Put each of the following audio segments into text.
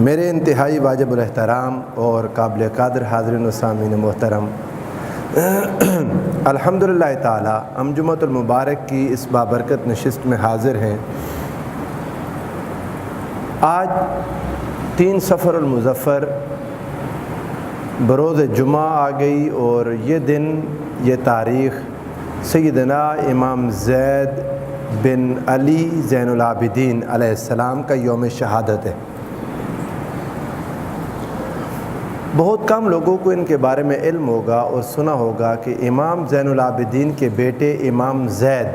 میرے انتہائی واجب الاحترام اور قابل قدر حاضرین و سامعین محترم، الحمدللہ تعالی ہم جمعۃ المبارک کی اس بابرکت نشست میں حاضر ہیں۔ آج 3 صفر المظفر بروز جمعہ آ گئی اور یہ دن، یہ تاریخ سیدنا امام زید بن علی زین العابدین علیہ السلام کا یوم شہادت ہے۔ بہت کم لوگوں کو ان کے بارے میں علم ہوگا اور سنا ہوگا کہ امام زین العابدین کے بیٹے امام زید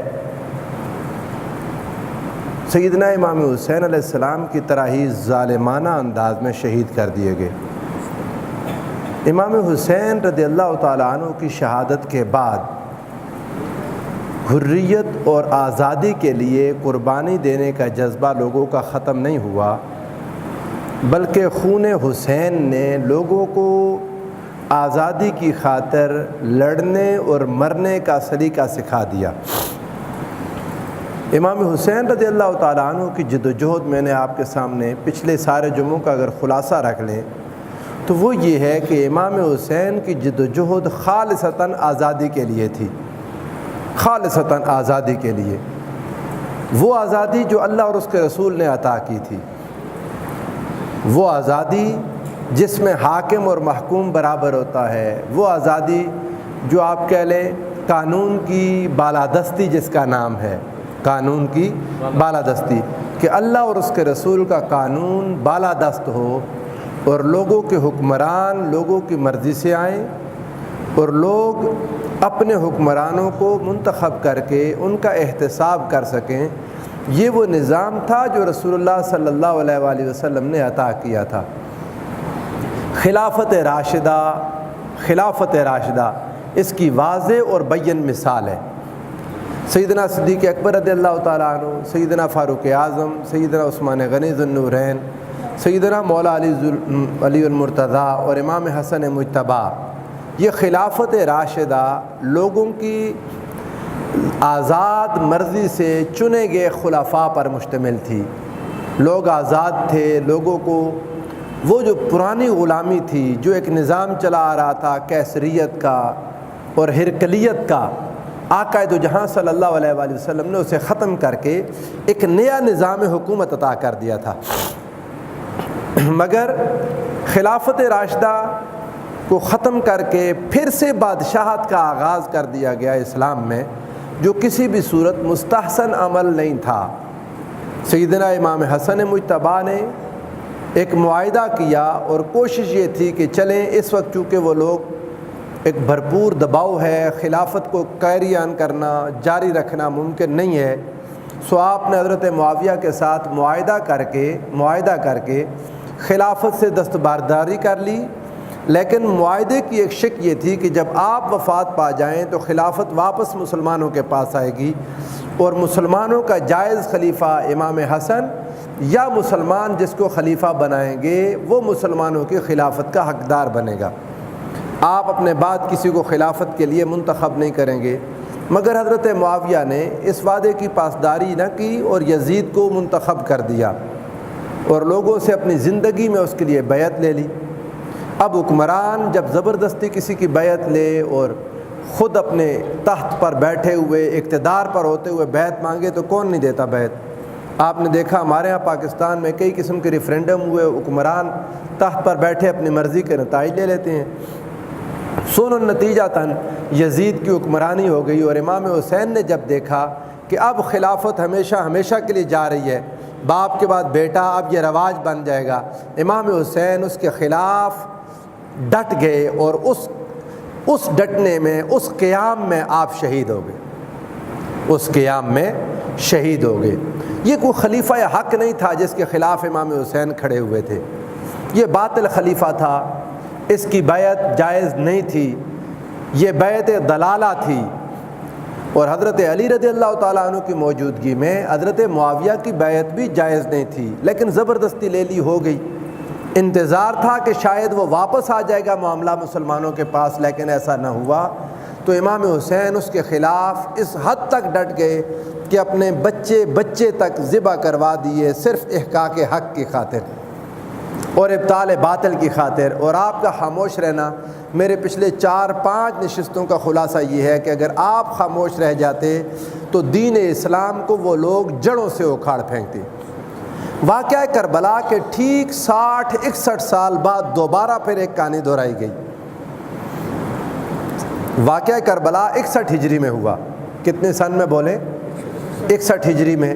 سیدنا امام حسین علیہ السلام کی طرح ہی ظالمانہ انداز میں شہید کر دیے گئے۔ امام حسین رضی اللہ تعالیٰ عنہ کی شہادت کے بعد حریت اور آزادی کے لیے قربانی دینے کا جذبہ لوگوں کا ختم نہیں ہوا، بلکہ خون حسین نے لوگوں کو آزادی کی خاطر لڑنے اور مرنے کا سلیقہ سکھا دیا۔ امام حسین رضی اللہ تعالیٰ عنہ کی جد و جہد میں نے آپ کے سامنے پچھلے سارے جمعوں کا اگر خلاصہ رکھ لیں تو وہ یہ ہے کہ امام حسین کی جد و جہد خالصتاً آزادی کے لیے تھی، خالصتاً آزادی کے لیے، وہ آزادی جو اللہ اور اس کے رسول نے عطا کی تھی، وہ آزادی جس میں حاکم اور محکوم برابر ہوتا ہے، وہ آزادی جو آپ کہہ لیں قانون کی بالادستی جس کا نام ہے، قانون کی بالادستی، کہ اللہ اور اس کے رسول کا قانون بالادست ہو اور لوگوں کے حکمران لوگوں کی مرضی سے آئیں اور لوگ اپنے حکمرانوں کو منتخب کر کے ان کا احتساب کر سکیں۔ یہ وہ نظام تھا جو رسول اللہ صلی اللہ علیہ وآلہ وسلم نے عطا کیا تھا۔ خلافت راشدہ اس کی واضح اور بین مثال ہے۔ سیدنا صدیق اکبر رضی اللہ تعالیٰ عنہ، سیدنا فاروق اعظم، سیدنا عثمان غنی ذو النورین، سیدنا مولا علی المرتضیٰ اور امام حسن مجتبی، یہ خلافت راشدہ لوگوں کی آزاد مرضی سے چنے گئے خلفاء پر مشتمل تھی۔ لوگ آزاد تھے، لوگوں کو وہ جو پرانی غلامی تھی، جو ایک نظام چلا آ رہا تھا کیسریت کا اور ہرکلیت کا، آقا دو جہاں صلی اللہ علیہ وآلہ وسلم نے اسے ختم کر کے ایک نیا نظام حکومت عطا کر دیا تھا۔ مگر خلافت راشدہ کو ختم کر کے پھر سے بادشاہت کا آغاز کر دیا گیا اسلام میں، جو کسی بھی صورت مستحسن عمل نہیں تھا۔ سیدنا امام حسن مجتبی نے ایک معاہدہ کیا اور کوشش یہ تھی کہ چلیں، اس وقت چونکہ وہ لوگ ایک بھرپور دباؤ ہے، خلافت کو کیریان کرنا جاری رکھنا ممکن نہیں ہے، سو آپ نے حضرت معاویہ کے ساتھ معاہدہ کر کے خلافت سے دستبرداری کر لی۔ لیکن معاہدے کی ایک شک یہ تھی کہ جب آپ وفات پا جائیں تو خلافت واپس مسلمانوں کے پاس آئے گی اور مسلمانوں کا جائز خلیفہ امام حسن یا مسلمان جس کو خلیفہ بنائیں گے وہ مسلمانوں کی خلافت کا حقدار بنے گا۔ آپ اپنے بعد کسی کو خلافت کے لیے منتخب نہیں کریں گے۔ مگر حضرت معاویہ نے اس وعدے کی پاسداری نہ کی اور یزید کو منتخب کر دیا اور لوگوں سے اپنی زندگی میں اس کے لیے بیعت لے لی۔ اب حکمران جب زبردستی کسی کی بیعت لے اور خود اپنے تخت پر بیٹھے ہوئے اقتدار پر ہوتے ہوئے بیعت مانگے تو کون نہیں دیتا بیعت؟ آپ نے دیکھا ہمارے ہاں پاکستان میں کئی قسم کے ریفرینڈم ہوئے، حکمران تخت پر بیٹھے اپنی مرضی کے نتائج لے لیتے ہیں۔ نتیجتاً یزید کی حکمرانی ہو گئی اور امام حسین نے جب دیکھا کہ اب خلافت ہمیشہ کے لیے جا رہی ہے، باپ کے بعد بیٹا، اب یہ رواج بن جائے گا، امام حسین اس کے خلاف ڈٹ گئے اور اس ڈٹنے میں، اس قیام میں آپ شہید ہو گئے، اس قیام میں شہید ہو گئے۔ یہ کوئی خلیفہ حق نہیں تھا جس کے خلاف امام حسین کھڑے ہوئے تھے، یہ باطل خلیفہ تھا، اس کی بیعت جائز نہیں تھی، یہ بیعت دلالہ تھی۔ اور حضرت علی رضی اللہ تعالیٰ عنہ کی موجودگی میں حضرت معاویہ کی بیعت بھی جائز نہیں تھی، لیکن زبردستی لے لی، ہو گئی۔ انتظار تھا کہ شاید وہ واپس آ جائے گا معاملہ مسلمانوں کے پاس، لیکن ایسا نہ ہوا۔ تو امام حسین اس کے خلاف اس حد تک ڈٹ گئے کہ اپنے بچے تک ذبح کروا دیے، صرف احقاق حق کی خاطر۔ اور ابطال باطل کی خاطر، اور آپ کا خاموش رہنا میرے پچھلے 4-5 نشستوں کا خلاصہ یہ ہے کہ اگر آپ خاموش رہ جاتے تو دین اسلام کو وہ لوگ جڑوں سے اکھاڑ پھینکتے۔ واقعہ کربلا کے ٹھیک 60-61 سال بعد دوبارہ پھر ایک کہانی دہرائی گئی۔ واقعہ کربلا 61 ہجری میں ہوا۔ کتنے سن میں بولے؟ 61 ہجری میں۔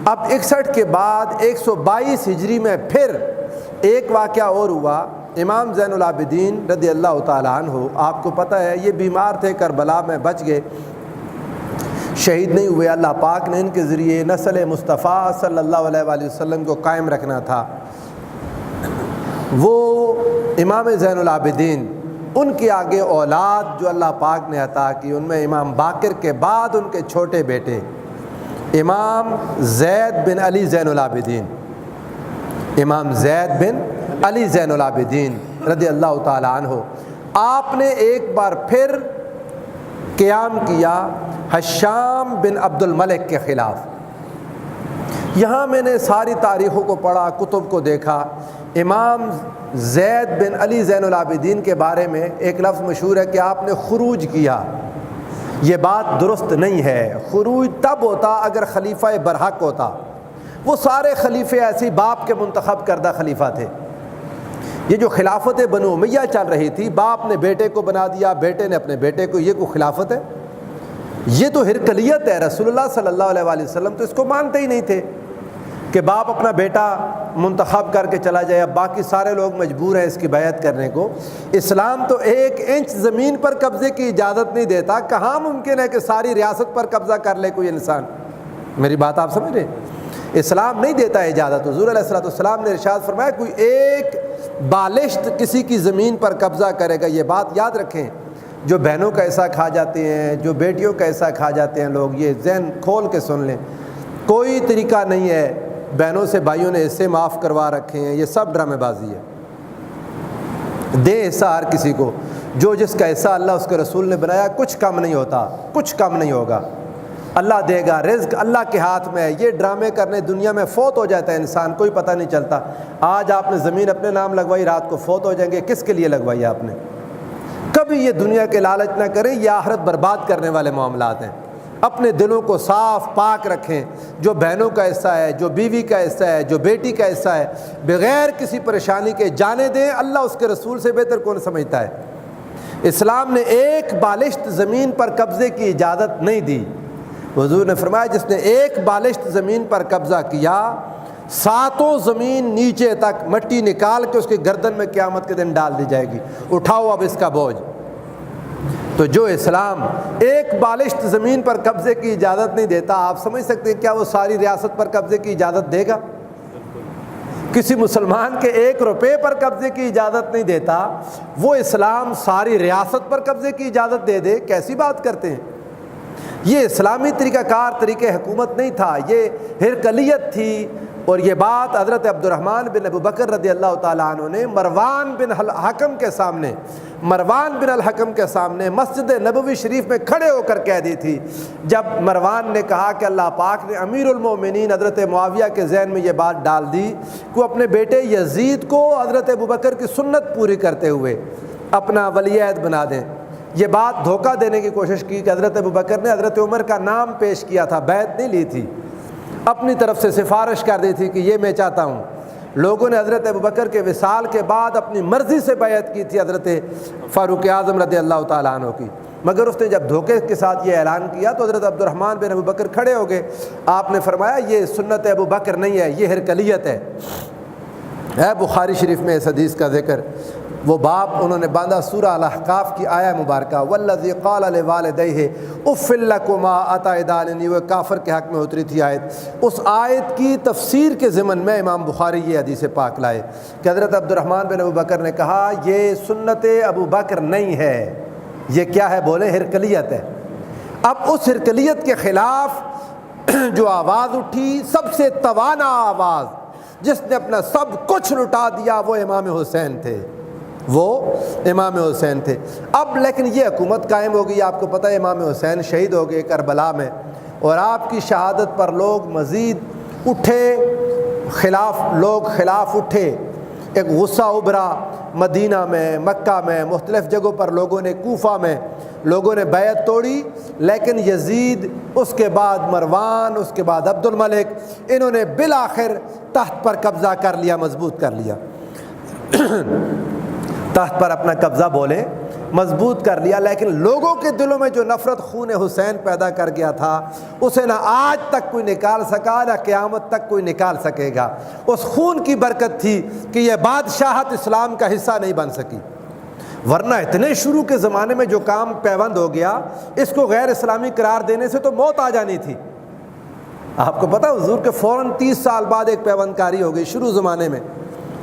اب 61 کے بعد 122 ہجری میں پھر ایک واقعہ اور ہوا۔ امام زین العابدین رضی اللہ تعالیٰ عنہ، آپ کو پتہ ہے یہ بیمار تھے، کربلا میں بچ گئے، شہید نہیں ہوئے۔ اللہ پاک نے ان کے ذریعے نسل مصطفیٰ صلی اللہ علیہ وآلہ وسلم کو قائم رکھنا تھا۔ وہ امام زین العابدین، ان کے آگے اولاد جو اللہ پاک نے عطا کی، ان میں امام باقر کے بعد ان کے چھوٹے بیٹے امام زید بن علی زین العابدین، امام زید بن علی زین العابدین رضی اللہ تعالیٰ عنہ، آپ نے ایک بار پھر قیام کیا ہشام بن عبد الملک کے خلاف۔ یہاں میں نے ساری تاریخوں کو پڑھا، کتب کو دیکھا۔ امام زید بن علی زین العابدین کے بارے میں ایک لفظ مشہور ہے کہ آپ نے خروج کیا۔ یہ بات درست نہیں ہے۔ خروج تب ہوتا اگر خلیفہ برحق ہوتا۔ وہ سارے خلیفے ایسی باپ کے منتخب کردہ خلیفہ تھے۔ یہ جو خلافت بنو امیہ چل رہی تھی، باپ نے بیٹے کو بنا دیا، بیٹے نے اپنے بیٹے کو، یہ کوئی خلافت ہے؟ یہ تو ہرکلیت ہے۔ رسول اللہ صلی اللہ علیہ وآلہ وسلم تو اس کو مانتے ہی نہیں تھے کہ باپ اپنا بیٹا منتخب کر کے چلا جائے، اب باقی سارے لوگ مجبور ہیں اس کی بیعت کرنے کو۔ اسلام تو 1 انچ زمین پر قبضے کی اجازت نہیں دیتا۔ کہاں ممکن ہے کہ ساری ریاست پر قبضہ کر لے کوئی انسان؟ میری بات آپ سمجھ رہے ہیں؟ اسلام نہیں دیتا اجازت۔ حضور علیہ السلام نے ارشاد فرمایا کوئی ایک بالشت کسی کی زمین پر قبضہ کرے گا، یہ بات یاد رکھیں، جو بہنوں کا حصہ کھا جاتے ہیں، جو بیٹیوں کا حصہ کھا جاتے ہیں لوگ، یہ ذہن کھول کے سن لیں، کوئی طریقہ نہیں ہے بہنوں سے بھائیوں نے حصے معاف کروا رکھے ہیں، یہ سب ڈرامے بازی ہے۔ دے حصہ ہر کسی کو، جو جس کا حصہ اللہ اس کے رسول نے بنایا، کچھ کم نہیں ہوتا، کچھ کم نہیں ہوگا، اللہ دے گا، رزق اللہ کے ہاتھ میں ہے۔ یہ ڈرامے کرنے، دنیا میں فوت ہو جاتا ہے انسان، کوئی پتہ نہیں چلتا۔ آج آپ نے زمین اپنے نام لگوائی، رات کو فوت ہو جائیں گے، کس کے لیے لگوائی آپ نے؟ کبھی یہ دنیا کے لالچ نہ کریں، یہ آخرت برباد کرنے والے معاملات ہیں۔ اپنے دلوں کو صاف پاک رکھیں۔ جو بہنوں کا حصہ ہے، جو بیوی کا حصہ ہے، جو بیٹی کا حصہ ہے، بغیر کسی پریشانی کے جانے دیں۔ اللہ اس کے رسول سے بہتر کون سمجھتا ہے؟ اسلام نے ایک بالشت زمین پر قبضے کی اجازت نہیں دی۔ حضور نے فرمایا جس نے ایک بالشت زمین پر قبضہ کیا، 7 زمین نیچے تک مٹی نکال کے اس کی گردن میں قیامت کے دن ڈال دی جائے گی، اٹھاؤ اب اس کا بوجھ۔ تو جو اسلام ایک بالشت زمین پر قبضے کی اجازت نہیں دیتا، آپ سمجھ سکتے ہیں کیا وہ ساری ریاست پر قبضے کی اجازت دے گا؟ کسی مسلمان کے 1 روپے پر قبضے کی اجازت نہیں دیتا، وہ اسلام ساری ریاست پر قبضے کی اجازت دے دے؟ کیسی بات کرتے ہیں؟ یہ اسلامی طریقہ کار، طریقہ حکومت نہیں تھا، یہ ہرکلیت تھی۔ اور یہ بات حضرت عبد الرحمن بن ابو بکر رضی اللہ تعالیٰ عنہ نے مروان بن الحکم کے سامنے مسجد نبوی شریف میں کھڑے ہو کر کہہ دی تھی، جب مروان نے کہا کہ اللہ پاک نے امیر المومنین حضرت معاویہ کے ذہن میں یہ بات ڈال دی کہ اپنے بیٹے یزید کو حضرت ابو بکر کی سنت پوری کرتے ہوئے اپنا ولی عہد بنا دیں۔ یہ بات دھوکہ دینے کی کوشش کی کہ حضرت ابو بکر نے حضرت عمر کا نام پیش کیا تھا، بیعت نہیں لی تھی، اپنی طرف سے سفارش کر دی تھی کہ یہ میں چاہتا ہوں۔ لوگوں نے حضرت ابو بکر کے وصال کے بعد اپنی مرضی سے بیعت کی تھی حضرت فاروق اعظم رضی اللہ تعالیٰ عنہ کی، مگر اس نے جب دھوکے کے ساتھ یہ اعلان کیا تو حضرت عبد الرحمن بن ابو بکر کھڑے ہو گئے۔ آپ نے فرمایا یہ سنت ابو بکر نہیں ہے، یہ ہرکلیت ہے۔ بخاری شریف میں اس حدیث کا ذکر، وہ باب انہوں نے باندھا سورہ الاحقاف کی آیہ مبارکہ والذی قال لوالدیہ اف لکما اتعداننی، وہ کافر کے حق میں اتری تھی آیت۔ اس آیت کی تفسیر کے ضمن میں امام بخاری یہ حدیث پاک لائے کہ حضرت عبد الرحمن بن ابو بکر نے کہا یہ سنت ابو بکر نہیں ہے، یہ کیا ہے؟ بولے ہرکلیت ہے۔ اب اس ہرکلیت کے خلاف جو آواز اٹھی، سب سے توانا آواز، جس نے اپنا سب کچھ لٹا دیا، وہ امام حسین تھے، وہ امام حسین تھے۔ اب لیکن یہ حکومت قائم ہو گئی، آپ کو پتہ ہے امام حسین شہید ہو گئے کربلا میں، اور آپ کی شہادت پر لوگ مزید اٹھے، خلاف اٹھے، ایک غصہ ابھرا مدینہ میں، مکہ میں، مختلف جگہوں پر لوگوں نے، کوفہ میں لوگوں نے بیعت توڑی، لیکن یزید، اس کے بعد مروان، اس کے بعد عبد الملک، انہوں نے بالآخر تخت پر قبضہ کر لیا، مضبوط کر لیا تخت پر اپنا قبضہ بولے مضبوط کر لیا، لیکن لوگوں کے دلوں میں جو نفرت خون حسین پیدا کر گیا تھا اسے نہ آج تک کوئی نکال سکا، نہ قیامت تک کوئی نکال سکے گا۔ اس خون کی برکت تھی کہ یہ بادشاہت اسلام کا حصہ نہیں بن سکی، ورنہ اتنے شروع کے زمانے میں جو کام پیوند ہو گیا، اس کو غیر اسلامی قرار دینے سے تو موت آ جانی تھی۔ آپ کو پتہ حضور کے فوراً 30 سال بعد ایک پیوند کاری ہو گئی شروع زمانے میں،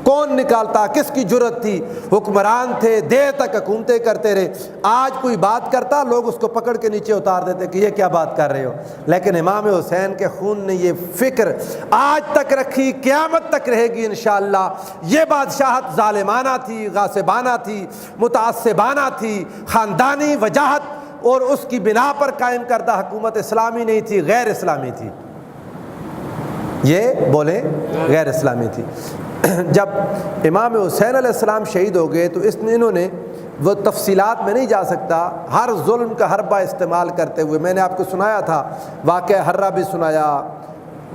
کون نکالتا، کس کی جرت تھی؟ حکمران تھے، دیر تک حکومتیں کرتے رہے، آج کوئی بات کرتا لوگ اس کو پکڑ کے نیچے اتار دیتے کہ یہ کیا بات کر رہے ہو، لیکن امام حسین کے خون نے یہ فکر آج تک رکھی، قیامت تک رہے گی انشاءاللہ۔ یہ بادشاہت ظالمانہ تھی، غاصبانہ تھی، متعصبانہ تھی، خاندانی وجاہت اور اس کی بنا پر قائم کردہ حکومت اسلامی نہیں تھی، غیر اسلامی تھی، یہ بولیں غیر اسلامی تھی۔ جب امام حسین علیہ السلام شہید ہو گئے تو انہوں نے، وہ تفصیلات میں نہیں جا سکتا، ہر ظلم کا حربہ استعمال کرتے ہوئے، میں نے آپ کو سنایا تھا واقعہ ہرہ بھی سنایا،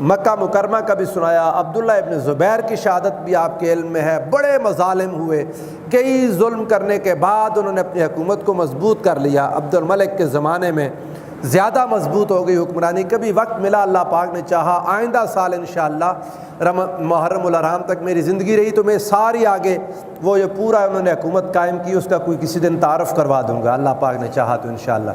مکہ مکرمہ کا بھی سنایا، عبداللہ ابن زبیر کی شہادت بھی آپ کے علم میں ہے، بڑے مظالم ہوئے، کئی ظلم کرنے کے بعد انہوں نے اپنی حکومت کو مضبوط کر لیا۔ عبد الملک کے زمانے میں زیادہ مضبوط ہو گئی حکمرانی، کبھی وقت ملا اللہ پاک نے چاہا آئندہ سال انشاءاللہ محرم الحرام تک میری زندگی رہی تو میں ساری آگے وہ جو پورا انہوں نے حکومت قائم کی اس کا کوئی کسی دن تعارف کروا دوں گا اللہ پاک نے چاہا تو انشاءاللہ۔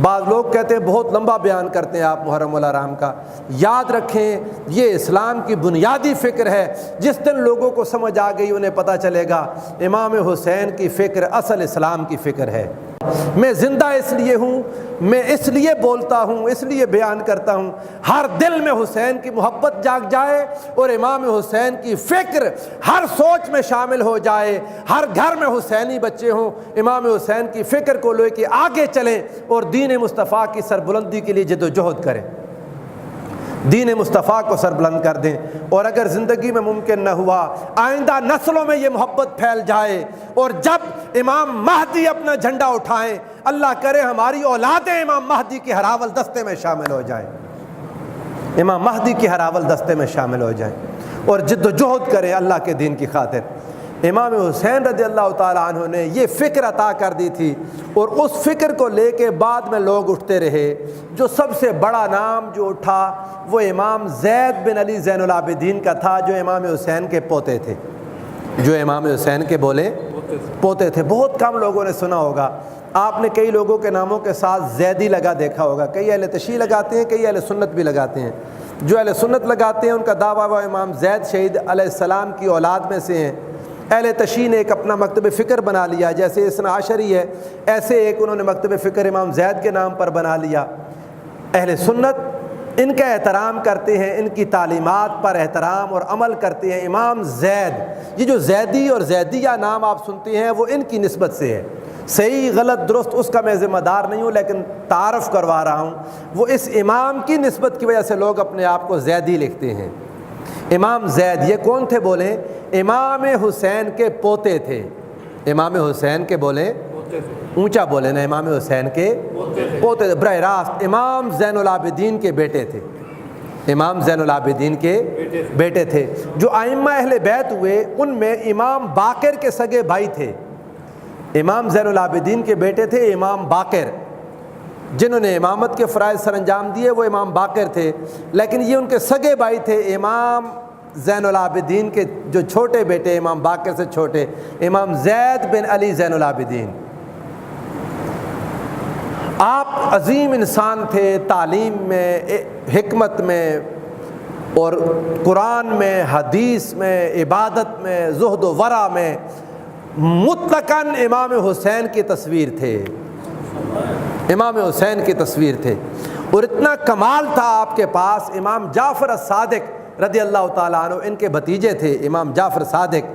بعض لوگ کہتے ہیں بہت لمبا بیان کرتے ہیں آپ محرم الحرام کا، یاد رکھیں یہ اسلام کی بنیادی فکر ہے، جس دن لوگوں کو سمجھ آ گئی انہیں پتہ چلے گا امام حسین کی فکر اصل اسلام کی فکر ہے۔ میں زندہ اس لیے ہوں، میں اس لیے بولتا ہوں، اس لیے بیان کرتا ہوں، ہر دل میں حسین کی محبت جاگ جائے اور امام حسین کی فکر ہر سوچ میں شامل ہو جائے، ہر گھر میں حسینی بچے ہوں، امام حسین کی فکر کو لے کے آگے چلیں اور دین مصطفیٰ کی سربلندی کے لیے جد و جہد کریں، دین مصطفیٰ کو سربلند کر دیں۔ اور اگر زندگی میں ممکن نہ ہوا آئندہ نسلوں میں یہ محبت پھیل جائے، اور جب امام مہدی اپنا جھنڈا اٹھائیں اللہ کرے ہماری اولادیں امام مہدی کے ہراول دستے میں شامل ہو جائیں، امام مہدی کی ہراول دستے میں شامل ہو جائیں اور جد و جہد کریں اللہ کے دین کی خاطر۔ امام حسین رضی اللہ تعالیٰ عنہ نے یہ فکر عطا کر دی تھی، اور اس فکر کو لے کے بعد میں لوگ اٹھتے رہے۔ جو سب سے بڑا نام جو اٹھا وہ امام زید بن علی زین العابدین کا تھا، جو امام حسین کے پوتے تھے، جو امام حسین کے بولے پوتے تھے۔ بہت کم لوگوں نے سنا ہوگا، آپ نے کئی لوگوں کے ناموں کے ساتھ زیدی لگا دیکھا ہوگا، کئی اہل تشیع لگاتے ہیں، کئی اہل سنت بھی لگاتے ہیں۔ جو اہل سنت لگاتے ہیں ان کا دعویٰ وہ امام زید شہید علیہ السلام کی اولاد میں سے ہیں۔ اہل تشیع نے ایک اپنا مکتب فکر بنا لیا، جیسے اثنا عشری ہے ایسے ایک انہوں نے مکتب فکر امام زید کے نام پر بنا لیا۔ اہل سنت ان کا احترام کرتے ہیں، ان کی تعلیمات پر احترام اور عمل کرتے ہیں۔ امام زید، یہ جو زیدی اور زیدیہ نام آپ سنتے ہیں وہ ان کی نسبت سے ہے، صحیح غلط درست اس کا میں ذمہ دار نہیں ہوں، لیکن تعارف کروا رہا ہوں۔ وہ اس امام کی نسبت کی وجہ سے لوگ اپنے آپ کو زیدی لکھتے ہیں۔ امام زید یہ کون تھے بولیں؟ امام حسین کے پوتے تھے۔ امام حسین کے بولیں اونچا بولیں نا، امام حسین کے پوتے تھے، براہ راست امام زین العابدین کے بیٹے تھے، امام زین العابدین کے بیٹے تھے۔ جو ائمہ اہل بیت ہوئے ان میں امام باقر کے سگے بھائی تھے، امام زین العابدین کے بیٹے تھے امام باقر، جنہوں نے امامت کے فرائض سر انجام دیے وہ امام باقر تھے، لیکن یہ ان کے سگے بھائی تھے امام زین العابدین کے جو چھوٹے بیٹے امام باقر سے چھوٹے، امام زید بن علی زین العابدین۔ آپ عظیم انسان تھے، تعلیم میں، حکمت میں اور قرآن میں، حدیث میں، عبادت میں، زہد و ورع میں مطلقاً امام حسین کی تصویر تھے، امام حسین کی تصویر تھے۔ اور اتنا کمال تھا آپ کے پاس، امام جعفر الصادق رضی اللہ تعالیٰ عنہ ان کے بھتیجے تھے، امام جعفر صادق،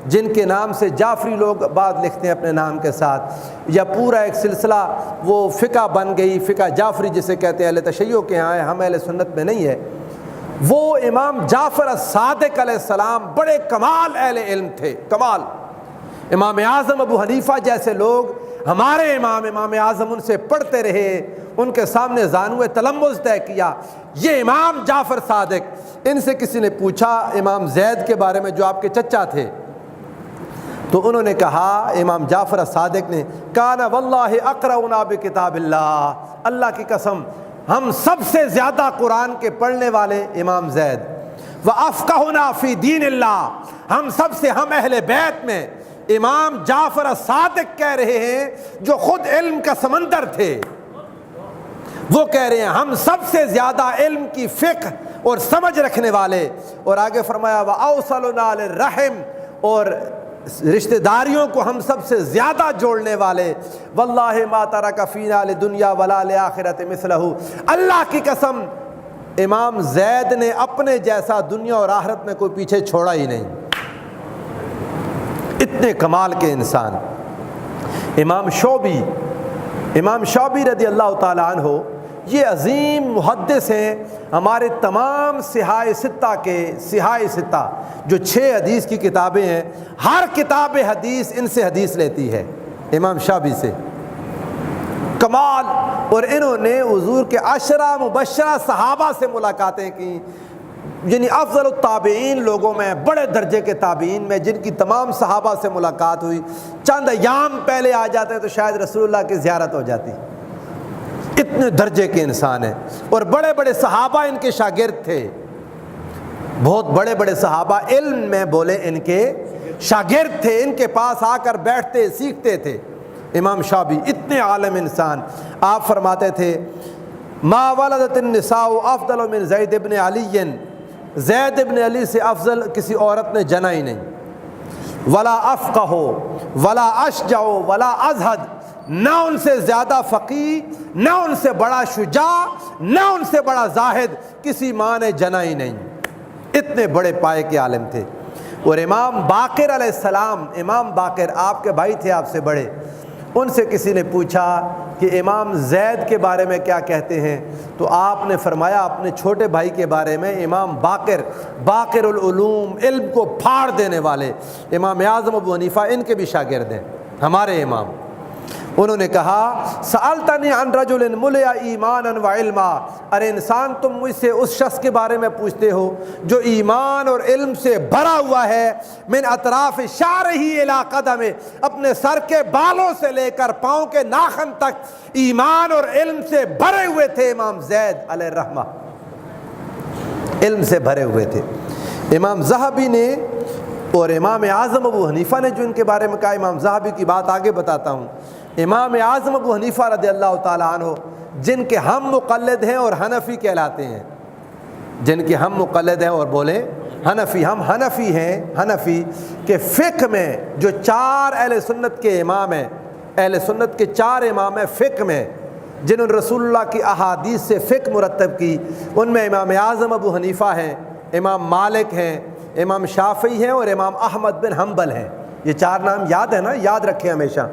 جن کے نام سے جعفری لوگ بعد لکھتے ہیں اپنے نام کے ساتھ، یا پورا ایک سلسلہ وہ فقہ بن گئی، فقہ جعفری جسے کہتے ہیں، اہل تشیع کے ہاں ہے، ہم اہل سنت میں نہیں ہے۔ وہ امام جعفر الصادق علیہ السلام بڑے کمال اہل علم تھے، کمال۔ امام اعظم ابو حنیفہ جیسے لوگ ہمارے امام اعظم ان سے پڑھتے رہے، ان کے سامنے زانو تلمذ طے کیا۔ یہ امام جعفر صادق، ان سے کسی نے پوچھا امام زید کے بارے میں جو آپ کے چچا تھے، تو انہوں نے کہا، امام جعفر صادق نے، کان واللہ اقرؤنا بکتاب اللہ، اللہ کی قسم ہم سب سے زیادہ قرآن کے پڑھنے والے امام زید، وافقہنا فی دین اللہ، ہم سب سے، ہم اہل بیت میں امام جعفر صادق کہہ رہے ہیں جو خود علم کا سمندر تھے، وہ کہہ رہے ہیں ہم سب سے زیادہ علم کی فقہ اور سمجھ رکھنے والے، اور آگے فرمایا وَأَوْصَلُنَا لِلرَّحِمِ، اور رشتہ داریوں کو ہم سب سے زیادہ جوڑنے والے، واللہ ما ترک فینا لدنیا ولا لآخرت مثلہ، اللہ کی قسم امام زید نے اپنے جیسا دنیا اور آخرت میں کوئی پیچھے چھوڑا ہی نہیں، اتنے کمال کے انسان۔ امام شعبی رضی اللہ تعالیٰ عنہ، یہ عظیم محدث ہیں، ہمارے تمام صحاح ستہ جو 6 حدیث کی کتابیں ہیں، ہر کتاب حدیث ان سے حدیث لیتی ہے، امام شعبی سے، کمال۔ اور انہوں نے حضور کے 10 مبشرہ صحابہ سے ملاقاتیں کی، یعنی افضل التابعین لوگوں میں، بڑے درجے کے تابعین میں، جن کی تمام صحابہ سے ملاقات ہوئی، چند ایام پہلے آ جاتے ہیں تو شاید رسول اللہ کی زیارت ہو جاتی، اتنے درجے کے انسان ہیں۔ اور بڑے بڑے صحابہ ان کے شاگرد تھے، بہت بڑے بڑے صحابہ علم میں بولے ان کے شاگرد تھے، ان کے پاس آ کر بیٹھتے سیکھتے تھے۔ امام شعبی اتنے عالم انسان، آپ فرماتے تھے ما ولدت النساء افضل من زید ابن علی، زید ابن علی سے افضل کسی عورت نے جنا ہی نہیں، ولا افقہ ولا اشجع ولا ازہد، نہ ان سے زیادہ فقیہ، نہ ان سے بڑا شجاع، نہ ان سے بڑا زاہد کسی ماں نے جنا ہی نہیں، اتنے بڑے پائے کے عالم تھے۔ اور امام باقر علیہ السلام، امام باقر آپ کے بھائی تھے آپ سے بڑے، ان سے کسی نے پوچھا کہ امام زید کے بارے میں کیا کہتے ہیں، تو آپ نے فرمایا اپنے چھوٹے بھائی کے بارے میں، امام باقر العلوم، علم کو پھاڑ دینے والے، امام اعظم ابو حنیفہ ان کے بھی شاگرد ہیں، ہمارے امام۔ انہوں نے کہا سألتنی عن رجل ملئ ایمانا وعلما، ارے انسان تم مجھ سے اس شخص کے بارے میں پوچھتے ہو جو ایمان اور علم سے بھرا ہوا ہے، من اطراف شعرہ الی قدمہ، اپنے سر کے بالوں سے لے کر پاؤں کے ناخن تک ایمان اور علم سے بھرے ہوئے تھے امام زید علیہ الرحمہ، علم سے بھرے ہوئے تھے۔ امام ذہبی نے اور امام اعظم ابو حنیفہ نے جو ان کے بارے میں کہا، امام ذہبی کی بات آگے بتاتا ہوں۔ امام اعظم ابو حنیفہ رضی اللہ تعالیٰ عنہ، جن کے ہم مقلد ہیں اور حنفی کہلاتے ہیں، جن کے ہم مقلد ہیں اور بولیں حنفی، ہم حنفی ہیں، حنفی کہ فقہ میں جو 4 اہل سنت کے امام ہیں، اہل سنت کے 4 امام ہیں فقہ میں، جنہوں نے رسول اللہ کی احادیث سے فقہ مرتب کی، ان میں امام اعظم ابو حنیفہ ہیں، امام مالک ہیں، امام شافعی ہیں اور امام احمد بن حنبل ہیں۔ یہ 4 نام یاد ہے نا، یاد رکھیں ہمیشہ۔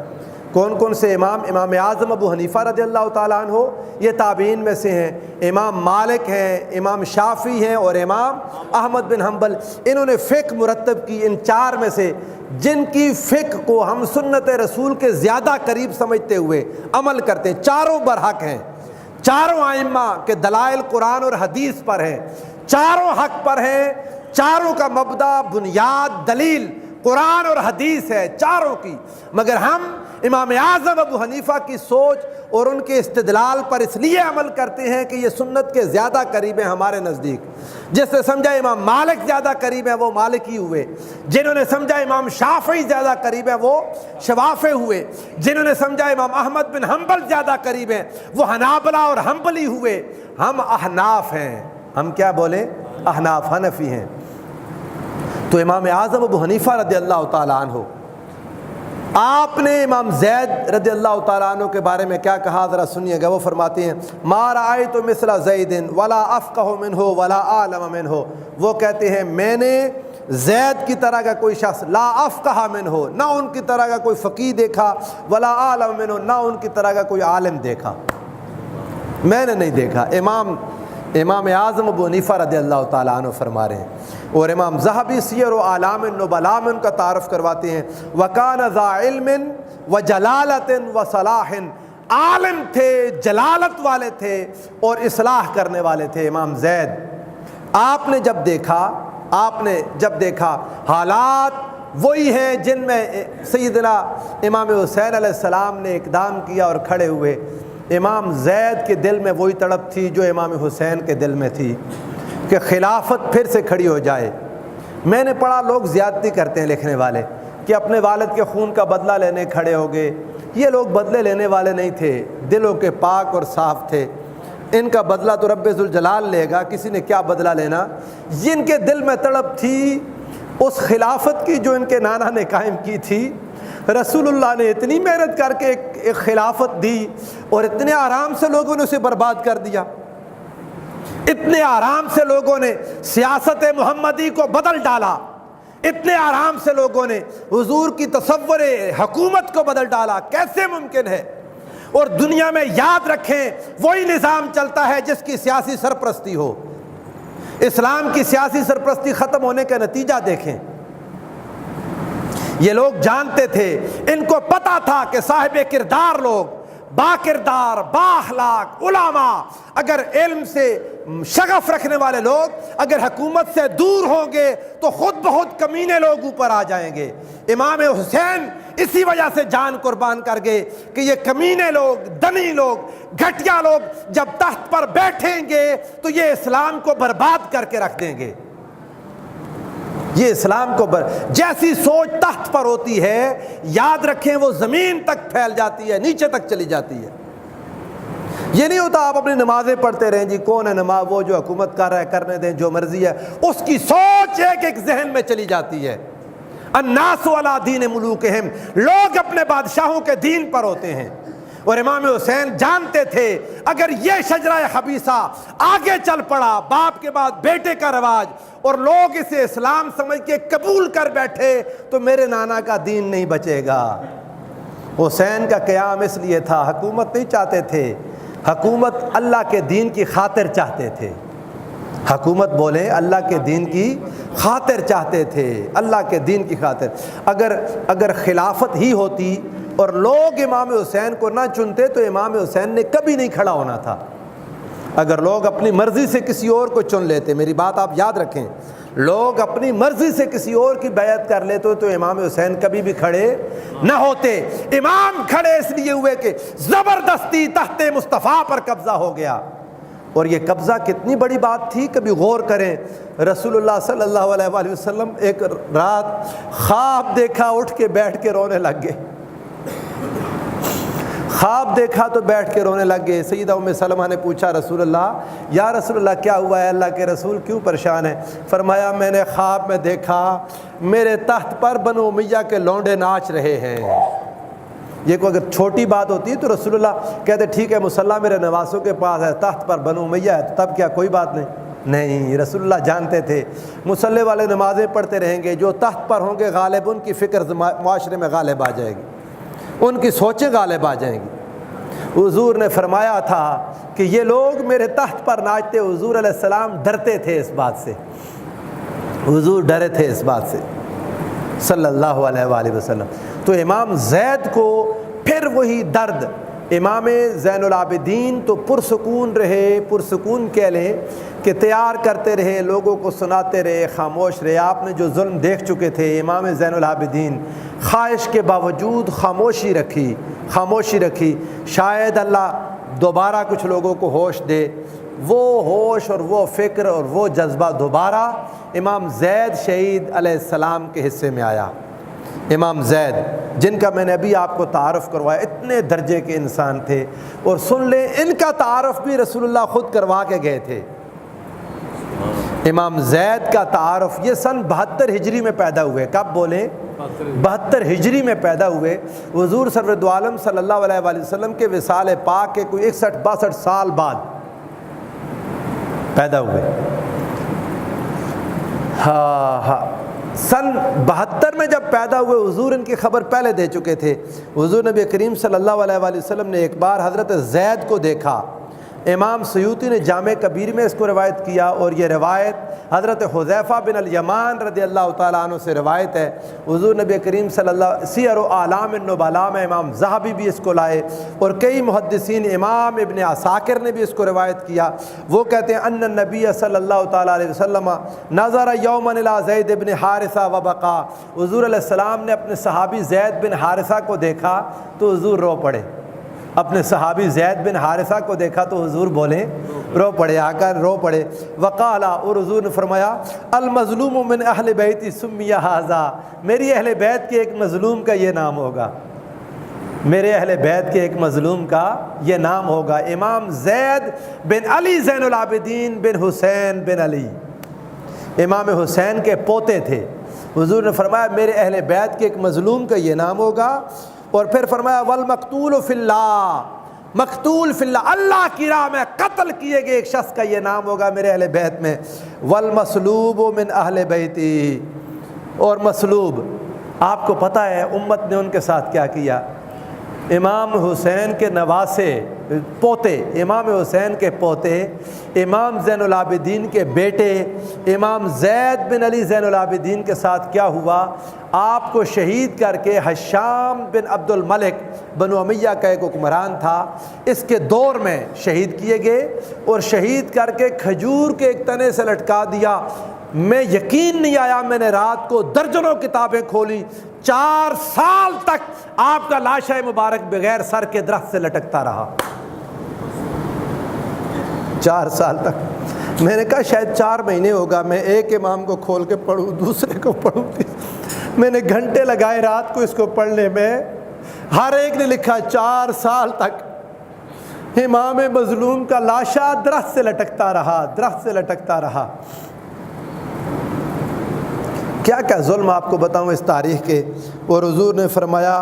کون کون سے امام؟ امام اعظم ابو حنیفہ رضی اللہ تعالیٰ عنہ، یہ تابعین میں سے ہیں، امام مالک ہیں، امام شافعی ہیں اور امام احمد بن حنبل۔ انہوں نے فقہ مرتب کی، ان 4 میں سے جن کی فقہ کو ہم سنت رسول کے زیادہ قریب سمجھتے ہوئے عمل کرتے ہیں، چاروں برحق ہیں، چاروں ائمہ کے دلائل قرآن اور حدیث پر ہیں، چاروں حق پر ہیں، چاروں کا مبدا، بنیاد، دلیل قرآن اور حدیث ہے چاروں کی، مگر ہم امام اعظم ابو حنیفہ کی سوچ اور ان کے استدلال پر اس لیے عمل کرتے ہیں کہ یہ سنت کے زیادہ قریب ہیں ہمارے نزدیک۔ جس نے سمجھا امام مالک زیادہ قریب ہیں وہ مالکی ہوئے، جنہوں نے سمجھا امام شافعی زیادہ قریب ہیں وہ شوافع ہوئے، جنہوں نے سمجھا امام احمد بن حنبل زیادہ قریب ہیں وہ حنابلہ اور حنبلی ہوئے۔ ہم احناف ہیں، ہم کیا بولیں؟ احناف، حنفی ہیں۔ تو امام اعظم ابو حنیفہ رضی اللہ تعالیٰ عنہ، آپ نے امام زید رضی اللہ تعالیٰ عنہ کے بارے میں کیا کہا ذرا سنیے گا۔ وہ فرماتے ہیں ما رأیت مثل زید ولا افقہ منہ ولا اعلم منہ، وہ کہتے ہیں میں نے زید کی طرح کا کوئی شخص، لا افقہ منہ، نہ ان کی طرح کا کوئی فقیہ دیکھا، ولا اعلم منہ، نہ ان کی طرح کا کوئی عالم دیکھا، میں نے نہیں دیکھا۔ امام امام اعظم ابو حنیفہ رضی اللہ تعالیٰ عنہ فرما رہے ہیں، اور امام ذہبی سیر و اعلام النبلاء میں ان کا تعارف کرواتے ہیں، وَكَانَ ذَا عِلْمٍ وَجَلَالَةٍ وَصَلَاحٍ، عالم تھے، جلالت والے تھے اور اصلاح کرنے والے تھے امام زید۔ آپ نے جب دیکھا حالات وہی ہیں جن میں سیدنا امام حسین علیہ السلام نے اقدام کیا اور کھڑے ہوئے، امام زید کے دل میں وہی تڑپ تھی جو امام حسین کے دل میں تھی کہ خلافت پھر سے کھڑی ہو جائے۔ میں نے پڑھا لوگ زیادتی کرتے ہیں لکھنے والے کہ اپنے والد کے خون کا بدلہ لینے کھڑے ہو گئے، یہ لوگ بدلے لینے والے نہیں تھے، دلوں کے پاک اور صاف تھے، ان کا بدلہ تو رب ذوالجلال لے گا، کسی نے کیا بدلہ لینا۔ جن کے دل میں تڑپ تھی اس خلافت کی جو ان کے نانا نے قائم کی تھی، رسول اللہ نے اتنی محنت کر کے ایک خلافت دی اور اتنے آرام سے لوگوں نے اسے برباد کر دیا، اتنے آرام سے لوگوں نے سیاست محمدی کو بدل ڈالا، اتنے آرام سے لوگوں نے حضور کی تصور حکومت کو بدل ڈالا، کیسے ممکن ہے؟ اور دنیا میں یاد رکھیں وہی نظام چلتا ہے جس کی سیاسی سرپرستی ہو۔ اسلام کی سیاسی سرپرستی ختم ہونے کا نتیجہ دیکھیں۔ یہ لوگ جانتے تھے، ان کو پتا تھا کہ صاحب کردار لوگ، با کردار، با اخلاق علماء، اگر علم سے شغف رکھنے والے لوگ اگر حکومت سے دور ہوں گے تو خود بہت کمینے لوگ اوپر آ جائیں گے۔ امام حسین اسی وجہ سے جان قربان کر گئے کہ یہ کمینے لوگ، دنی لوگ، گھٹیا لوگ جب تخت پر بیٹھیں گے تو یہ اسلام کو برباد کر کے رکھ دیں گے۔ یہ اسلام کو جیسی سوچ تخت پر ہوتی ہے، یاد رکھیں وہ زمین تک پھیل جاتی ہے، نیچے تک چلی جاتی ہے۔ یہ نہیں ہوتا آپ اپنی نمازیں پڑھتے رہیں، جی کون ہے نماز، وہ جو حکومت کر رہا ہے کرنے دیں، جو مرضی ہے، اس کی سوچ ایک ذہن میں چلی جاتی ہے۔ الناس علی دین ملوکہم، لوگ اپنے بادشاہوں کے دین پر ہوتے ہیں۔ اور امام حسین جانتے تھے اگر یہ شجرہ خبیثہ آگے چل پڑا، باپ کے بعد بیٹے کا رواج، اور لوگ اسے اسلام سمجھ کے قبول کر بیٹھے تو میرے نانا کا دین نہیں بچے گا۔ حسین کا قیام اس لیے تھا، حکومت نہیں چاہتے تھے، حکومت اللہ کے دین کی خاطر چاہتے تھے۔ حکومت بولے اللہ کے دین کی خاطر چاہتے تھے، اللہ کے دین کی خاطر۔ اگر خلافت ہی ہوتی اور لوگ امام حسین کو نہ چنتے تو امام حسین نے کبھی نہیں کھڑا ہونا تھا۔ اگر لوگ اپنی مرضی سے کسی اور کو چن لیتے، میری بات آپ یاد رکھیں، لوگ اپنی مرضی سے کسی اور کی بیعت کر لیتے تو امام حسین کبھی بھی کھڑے نہ ہوتے۔ امام کھڑے اس لیے ہوئے کہ زبردستی تخت مصطفیٰ پر قبضہ ہو گیا، اور یہ قبضہ کتنی بڑی بات تھی کبھی غور کریں۔ رسول اللہ صلی اللہ علیہ وآلہ وسلم ایک رات خواب دیکھا، اٹھ کے بیٹھ کے رونے لگ گئے، خواب دیکھا تو بیٹھ کے رونے لگ گئے۔ سیدہ ام سلمہ نے پوچھا رسول اللہ، یا رسول اللہ کیا ہوا ہے، اللہ کے رسول کیوں پریشان ہیں؟ فرمایا میں نے خواب میں دیکھا میرے تخت پر بنو امیہ کے لونڈے ناچ رہے ہیں۔ یہ کوئی اگر چھوٹی بات ہوتی تو رسول اللہ کہتے ٹھیک ہے مصلی میرے نواسوں کے پاس ہے، تخت پر بنو امیہ ہے تو تب کیا کوئی بات نہیں۔ رسول اللہ جانتے تھے مصلی والے نمازیں پڑھتے رہیں گے، جو تخت پر ہوں گے غالب ان کی فکر معاشرے میں غالب آ جائے گی، ان کی سوچیں غالب آ جائیں گی۔ حضور نے فرمایا تھا کہ یہ لوگ میرے تخت پر ناچتے، حضور علیہ السلام ڈرتے تھے اس بات سے، حضور ڈرے تھے اس بات سے صلی اللہ علیہ وآلہ وسلم۔ تو امام زید کو پھر وہی درد، امام زین العابدین تو پرسکون رہے، پرسکون کہہ لیں کہ تیار کرتے رہے، لوگوں کو سناتے رہے، خاموش رہے۔ آپ نے جو ظلم دیکھ چکے تھے، امام زین العابدین خواہش کے باوجود خاموشی رکھی۔ شاید اللہ دوبارہ کچھ لوگوں کو ہوش دے، وہ ہوش اور وہ فکر اور وہ جذبہ دوبارہ امام زید شہید علیہ السلام کے حصے میں آیا۔ امام زید جن کا میں نے ابھی آپ کو تعارف کروایا، اتنے درجے کے انسان تھے، اور سن لیں ان کا تعارف بھی رسول اللہ خود کروا کے گئے تھے۔ امام زید کا تعارف یہ سن 72 ہجری میں پیدا ہوئے۔ کب بولیں؟ 72 ہجری میں پیدا ہوئے۔ حضور سرور دو عالم صلی اللہ علیہ وآلہ وسلم کے وصال پاک کے کوئی 61-62 سال بعد پیدا ہوئے۔ سن 72 میں جب پیدا ہوئے، حضور ان کی خبر پہلے دے چکے تھے۔ حضور نبی کریم صلی اللہ علیہ وآلہ وسلم نے ایک بار حضرت زید کو دیکھا، امام سیوطی نے جامع کبیر میں اس کو روایت کیا، اور یہ روایت حضرت حذیفہ بن الیمان رضی اللہ تعالیٰ عنہ سے روایت ہے۔ حضور نبی کریم صلی اللہ سیر و اعلام النبلاء میں امام ذہبی بھی اس کو لائے، اور کئی محدثین، امام ابن عساکر نے بھی اس کو روایت کیا۔ وہ کہتے ہیں ان النبی صلی اللہ تعالیٰ علیہ وسلم نظر یوما الی زید بن حارثہ وبقا، حضور علیہ السلام نے اپنے صحابی زید بن حارثہ کو دیکھا تو حضور رو پڑے۔ اپنے صحابی زید بن حارثہ کو دیکھا تو حضور بولے رو پڑے، آ کر رو پڑے۔ وقالا، اور حضور نے فرمایا المظلوم من اہل بیتی سمی ھذا، میری اہل بیت کے ایک مظلوم کا یہ نام ہوگا، میرے اہل بیت کے ایک مظلوم کا یہ نام ہوگا۔ امام زید بن علی زین العابدین بن حسین بن علی، امام حسین کے پوتے تھے۔ حضور نے فرمایا میرے اہل بیت کے ایک مظلوم کا یہ نام ہوگا، اور پھر فرمایا والمقتول فی اللہ، مقتول فی اللہ، اللہ کی راہ میں قتل کیے گئے ایک شخص کا یہ نام ہوگا میرے اہل بیت میں۔ والمصلوب من اہل بیتی، اور مصلوب، آپ کو پتہ ہے امت نے ان کے ساتھ کیا کیا؟ امام حسین کے نواسے، پوتے، امام حسین کے پوتے، امام زین العابدین کے بیٹے امام زید بن علی زین العابدین کے ساتھ کیا ہوا؟ آپ کو شہید کر کے حشام بن عبد الملک بنو امیہ کا ایک حکمران تھا، اس کے دور میں شہید کیے گئے، اور شہید کر کے کھجور کے ایک تنے سے لٹکا دیا۔ میں یقین نہیں آیا، میں نے رات کو درجنوں کتابیں کھولی، 4 سال تک آپ کا لاشہ مبارک بغیر سر کے درخت سے لٹکتا رہا۔ 4 سال تک۔ میں نے کہا شاید 4 مہینے ہوگا، میں ایک امام کو کھول کے پڑھوں، دوسرے کو پڑھوں۔ میں نے گھنٹے لگائے رات کو اس کو پڑھنے میں، ہر ایک نے لکھا 4 سال تک امام مظلوم کا لاشہ درخت سے لٹکتا رہا، درخت سے لٹکتا رہا۔ کیا کیا ظلم آپ کو بتاؤں اس تاریخ کے۔ اور حضور نے فرمایا،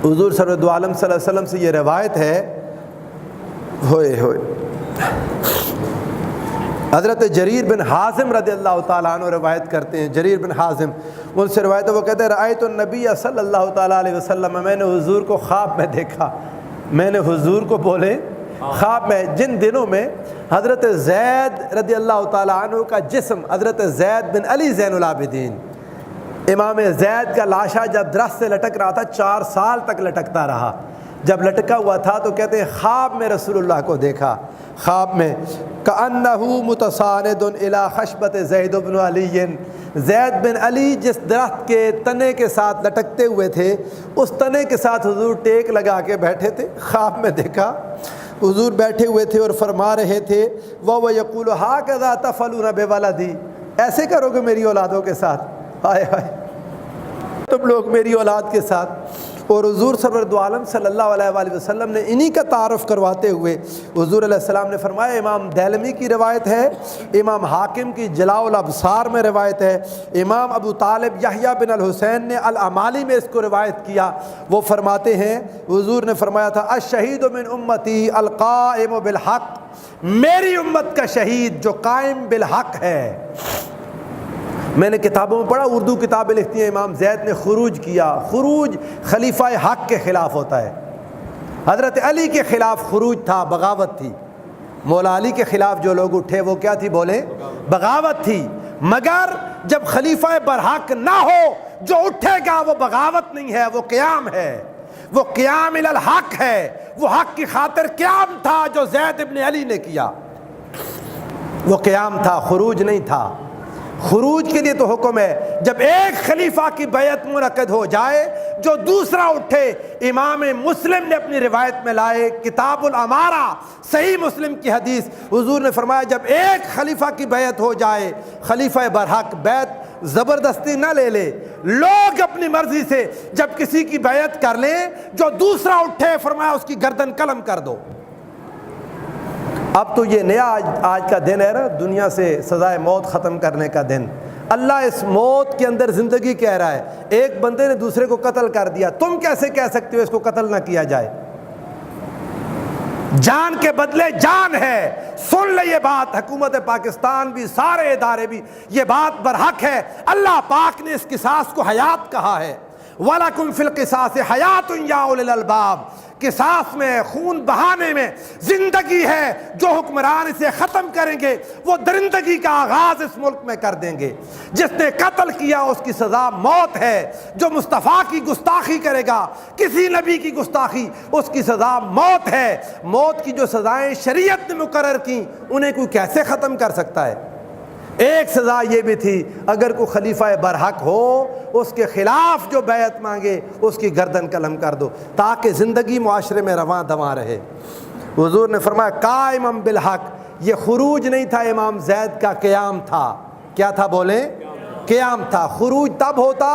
حضور سرور عالم صلی اللہ علیہ وسلم سے یہ روایت ہے، ہوئے حضرت جریر بن حازم رضی اللہ تعالیٰ عنہ روایت کرتے ہیں، جریر بن حازم، ان سے روایت ہے، وہ کہتے ہیں رأیت النبی صلی اللہ تعالیٰ علیہ وسلم، میں نے حضور کو خواب میں دیکھا، میں نے حضور کو بولے خواب میں، جن دنوں میں حضرت زید رضی اللہ تعالیٰ عنہ کا جسم، حضرت زید بن علی زین العابدین، امام زید کا لاشہ جب درخت سے لٹک رہا تھا 4 سال تک لٹکتا رہا۔ جب لٹکا ہوا تھا تو کہتے ہیں خواب میں رسول اللہ کو دیکھا، خواب میں کأنہ متساند الی خشبۃ زید بن علی، زید بن علی جس درخت کے تنے کے ساتھ لٹکتے ہوئے تھے اس تنے کے ساتھ حضور ٹیک لگا کے بیٹھے تھے۔ خواب میں دیکھا حضور بیٹھے ہوئے تھے اور فرما رہے تھے وہ یقول ھکذا تفعلون بولدی، ایسے کرو گے میری اولادوں کے ساتھ، ہائے ہائے تم لوگ میری اولاد کے ساتھ۔ اور حضور سرور عالم صلی اللہ علیہ وآلہ وسلم نے انہی کا تعارف کرواتے ہوئے حضور علیہ السلام نے فرمایا، امام دیلمی کی روایت ہے، امام حاکم کی جلاء الابصار میں روایت ہے، امام ابو طالب یحییٰ بن الحسین نے الامالی میں اس کو روایت کیا، وہ فرماتے ہیں حضور نے فرمایا تھا الشہید من امتی القائم بالحق، میری امت کا شہید جو قائم بالحق ہے۔ میں نے کتابوں میں پڑھا، اردو کتابیں لکھتی ہیں امام زید نے خروج کیا، خروج خلیفہ حق کے خلاف ہوتا ہے، حضرت علی کے خلاف خروج تھا، بغاوت تھی، مولا علی کے خلاف جو لوگ اٹھے وہ کیا تھی، بولے بغاوت تھی، مگر جب خلیفہ برحق نہ ہو جو اٹھے گا وہ بغاوت نہیں ہے، وہ قیام ہے، وہ قیام الی الحق ہے، وہ حق کی خاطر قیام تھا جو زید ابن علی نے کیا، وہ قیام تھا، خروج نہیں تھا۔ خروج کے لیے تو حکم ہے، جب ایک خلیفہ کی بیعت منعقد ہو جائے جو دوسرا اٹھے۔ امام مسلم نے اپنی روایت میں لائے، کتاب الامارہ، صحیح مسلم کی حدیث، حضور نے فرمایا جب ایک خلیفہ کی بیعت ہو جائے، خلیفہ برحق، بیعت زبردستی نہ لے لے، لوگ اپنی مرضی سے جب کسی کی بیعت کر لیں، جو دوسرا اٹھے فرمایا اس کی گردن قلم کر دو۔ اب تو یہ نیا آج کا دن ہے نا، دنیا سے سزائے موت ختم کرنے کا دن۔ اللہ اس موت کے اندر زندگی کہہ رہا ہے، ایک بندے نے دوسرے کو قتل کر دیا، تم کیسے کہہ سکتے ہو اس کو قتل نہ کیا جائے؟ جان کے بدلے جان ہے۔ سن لے یہ بات، حکومت پاکستان بھی، سارے ادارے بھی، یہ بات برحق ہے۔ اللہ پاک نے اس قصاص کو حیات کہا ہے، وَلَكُمْ فِي الْقِصَاصِ حَيَاتٌ يَا أُولِي الْأَلْبَابِ، قصاص میں، خون بہانے میں زندگی ہے۔ جو حکمران اسے ختم کریں گے وہ درندگی کا آغاز اس ملک میں کر دیں گے۔ جس نے قتل کیا اس کی سزا موت ہے۔ جو مصطفیٰ کی گستاخی کرے گا، کسی نبی کی گستاخی، اس کی سزا موت ہے۔ موت کی جو سزائیں شریعت نے مقرر کی انہیں کوئی کیسے ختم کر سکتا ہے؟ ایک سزا یہ بھی تھی، اگر کوئی خلیفہ برحق ہو اس کے خلاف جو بیعت مانگے اس کی گردن قلم کر دو، تاکہ زندگی معاشرے میں رواں دواں رہے۔ حضور نے فرمایا قائمًا بالحق، یہ خروج نہیں تھا، امام زید کا قیام تھا۔ کیا تھا بولیں؟ قیام تھا۔ خروج تب ہوتا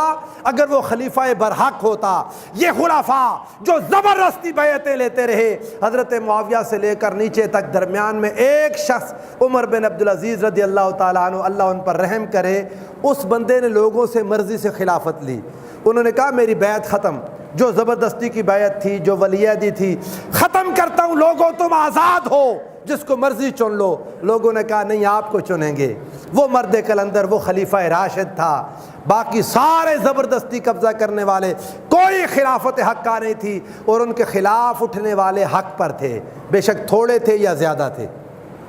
اگر وہ خلیفہ برحق ہوتا۔ یہ خلفاء جو زبردستی بیعتیں لیتے رہے، حضرت معاویہ سے لے کر نیچے تک، درمیان میں ایک شخص عمر بن عبدالعزیز رضی اللہ تعالیٰ عنہ، اللہ ان پر رحم کرے، اس بندے نے لوگوں سے مرضی سے خلافت لی۔ انہوں نے کہا میری بیعت ختم، جو زبردستی کی بیعت تھی، جو ولیعہدی تھی، ختم کرتا ہوں، لوگوں تم آزاد ہو، جس کو مرضی چن لو۔ لوگوں نے کہا نہیں، آپ کو چنیں گے۔ وہ مرد قلندر، وہ خلیفہ راشد تھا، باقی سارے زبردستی قبضہ کرنے والے، کوئی خلافت حق کا نہیں تھی، اور ان کے خلاف اٹھنے والے حق پر تھے، بے شک تھوڑے تھے یا زیادہ تھے۔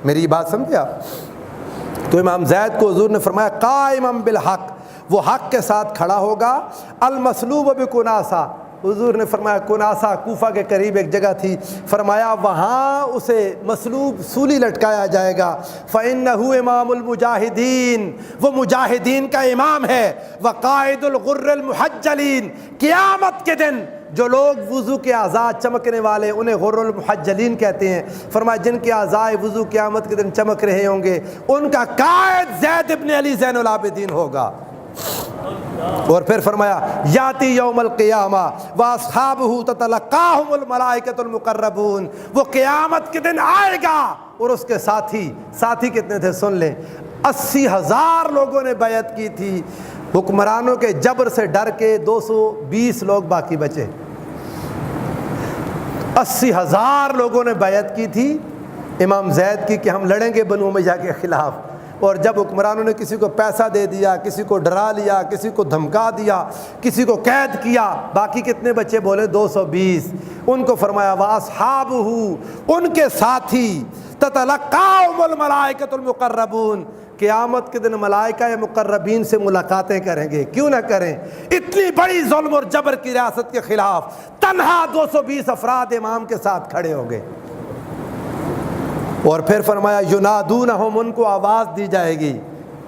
میری بات سمجھے آپ؟ تو امام زید کو حضور نے فرمایا قائمًا بالحق، وہ حق کے ساتھ کھڑا ہوگا۔ المصلوب بکناسہ، حضور نے فرمایا کناسہ کوفہ کے قریب ایک جگہ تھی، فرمایا وہاں اسے مصلوب سولی لٹکایا جائے گا۔ فَإِنَّهُ امام المجاہدین، وہ مجاہدین کا امام ہے۔ وقائد الغر المحجلین، قیامت کے دن جو لوگ وضو کے اعضاء چمکنے والے انہیں غر المحجلین کہتے ہیں، فرمایا جن کے اعضاء وضو قیامت کے دن چمک رہے ہوں گے ان کا قائد زید ابن علی زین العابدین ہوگا۔ اور پھر فرمایا یاتی یوم القیامہ واصحابہ تتلقاہم الملائکۃ المقربون، وہ قیامت کے دن آئے گا اور اس کے ساتھی کتنے تھے سن لیں، 80,000 لوگوں نے بیعت کی تھی، حکمرانوں کے جبر سے ڈر کے 220 لوگ باقی بچے۔ 80,000 لوگوں نے بیعت کی تھی امام زید کی کہ ہم لڑیں گے بنو امیہ کے خلاف، اور جب حکمرانوں نے کسی کو پیسہ دے دیا، کسی کو ڈرا لیا، کسی کو دھمکا دیا، کسی کو قید کیا، باقی کتنے بچے بولے 220۔ ان کو فرمایا واصحابہ، ان کے ساتھی، تتلقاہم الملائکۃ المقربون، قیامت کے دن ملائکہ مقربین سے ملاقاتیں کریں گے۔ کیوں نہ کریں؟ اتنی بڑی ظلم اور جبر کی ریاست کے خلاف تنہا 220 افراد امام کے ساتھ کھڑے ہوں گے۔ اور پھر فرمایا ینادونہم، ان کو آواز دی جائے گی،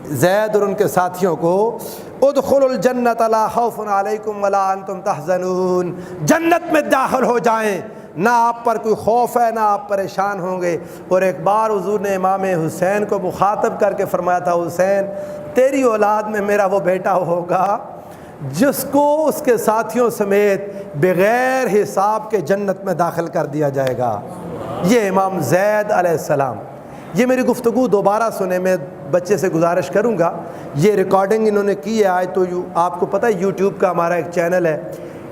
زید اور ان کے ساتھیوں کو، ادخلوا الجنۃ لا خوف علیکم ولا انتم تحزنون، جنت میں داخل ہو جائیں، نہ آپ پر کوئی خوف ہے نہ آپ پریشان ہوں گے۔ اور ایک بار حضور نے امام حسین کو مخاطب کر کے فرمایا تھا حسین تیری اولاد میں میرا وہ بیٹا ہوگا جس کو اس کے ساتھیوں سمیت بغیر حساب کے جنت میں داخل کر دیا جائے گا۔ یہ امام زید علیہ السلام۔ یہ میری گفتگو دوبارہ سنیں، میں بچے سے گزارش کروں گا، یہ ریکارڈنگ انہوں نے کی ہے آج تو آپ کو پتہ ہے یوٹیوب کا ہمارا ایک چینل ہے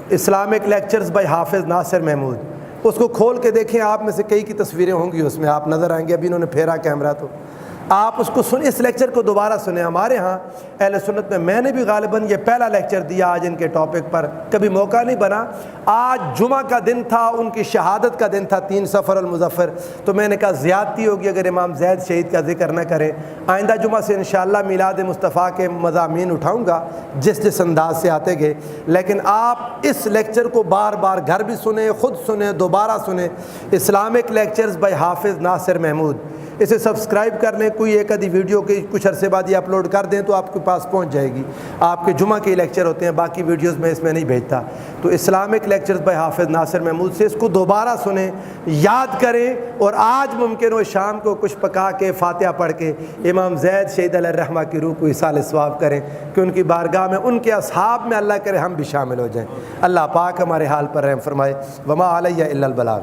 اسلامک لیکچرز بائی حافظ ناصر محمود، اس کو کھول کے دیکھیں، آپ میں سے کئی کی تصویریں ہوں گی اس میں، آپ نظر آئیں گے، ابھی انہوں نے پھیرا کیمرہ تو آپ اس کو سنیں، اس لیکچر کو دوبارہ سنیں۔ ہمارے ہاں اہل سنت میں نے بھی غالباً یہ پہلا لیکچر دیا آج ان کے ٹاپک پر، کبھی موقع نہیں بنا۔ آج جمعہ کا دن تھا، ان کی شہادت کا دن تھا 3 صفر المظفر، تو میں نے کہا زیادتی ہوگی اگر امام زید شہید کا ذکر نہ کریں۔ آئندہ جمعہ سے انشاءاللہ میلاد مصطفیٰ کے مضامین اٹھاؤں گا جس انداز سے آتے گئے، لیکن آپ اس لیکچر کو بار بار گھر بھی سنیں، خود سنیں، دوبارہ سنیں، اسلامک لیکچرز بائی حافظ ناصر محمود، اسے سبسکرائب کر لیں، کوئی ایک آدھی ویڈیو کے کچھ عرصے بعد یہ اپلوڈ کر دیں تو آپ کے پاس پہنچ جائے گی۔ آپ کے جمعہ کے لیکچر ہوتے ہیں، باقی ویڈیوز میں اس میں نہیں بھیجتا، تو اسلامک لیکچرز بائی حافظ ناصر محمود سے اس کو دوبارہ سنیں، یاد کریں، اور آج ممکن ہو شام کو کچھ پکا کے فاتحہ پڑھ کے امام زید شہید علیہ الرحمہ کی روح کو ایصال ثواب کریں کہ ان کی بارگاہ میں ان کے اصحاب میں اللہ کرے ہم بھی شامل ہو جائیں۔ اللہ پاک ہمارے حال پر رحم فرمائے۔ وما علیہ الا البلاغ۔